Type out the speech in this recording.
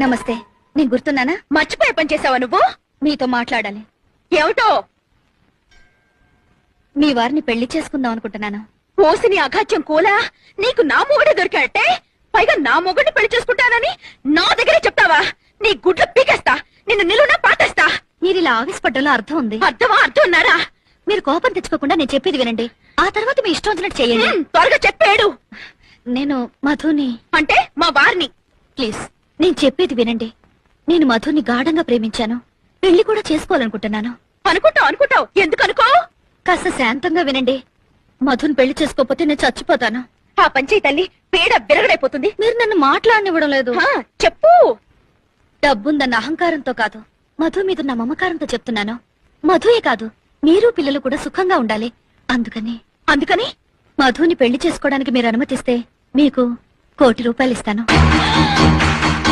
నమస్తే. నేను గుర్తున్నానా? మర్చిపోయే పని చేసావా నువ్వు? మీతో మాట్లాడాలి. ఏమిటో? మీ వారిని పెళ్లి చేసుకుందాం అనుకుంటున్నాను. పోసిని అఘాత్యం కూలా నీకు నా మొగుడే దొరికాటే, పైగా నా మొగుడిని పెళ్లి చేసుకుంటానని నా దగ్గరే చెప్తావా? నీ గుడ్లు పీకేస్తా, నిన్ను నిలువునా పాటేస్తా. మీరు ఇలా ఆవేశపడ్డంలో అర్థం ఉంది. అర్థమా? అర్థం ఉన్నారా? మీరు కోపం తెచ్చుకోకుండా నేను చెప్పేది వినండి. ఆ తర్వాత మీ ఇష్టం వచ్చినట్టు చెయ్యండి. త్వరగా చెప్పాడు. నేను మధుని అంటే మా వారిని. ప్లీజ్ నేను చెప్పేది వినండి. నేను మధుని గాఢంగా ప్రేమించాను. పెళ్లి కూడా చేసుకోవాలనుకుంటున్నాను. అనుకుంటావు. ఎందుకు అనుకో? కాస్త శాంతంగా వినండి. మధుని పెళ్లి చేసుకోకపోతే నేను చచ్చిపోతాను. ఆ పంచాయి తల్లి పేడ విరగడైపోతుంది. మీరు నన్ను మాట్లాడనివ్వడం లేదు. చెప్పు. డబ్బుందన్న అహంకారంతో కాదు, మధు మీద నా మమకారంతో చెప్తున్నాను. మధుయే కాదు, మీరు పిల్లలు కూడా సుఖంగా ఉండాలి. అందుకని మధుని పెళ్లి చేసుకోవడానికి మీరు అనుమతిస్తే మీకు ₹1,00,00,000 ఇస్తాను.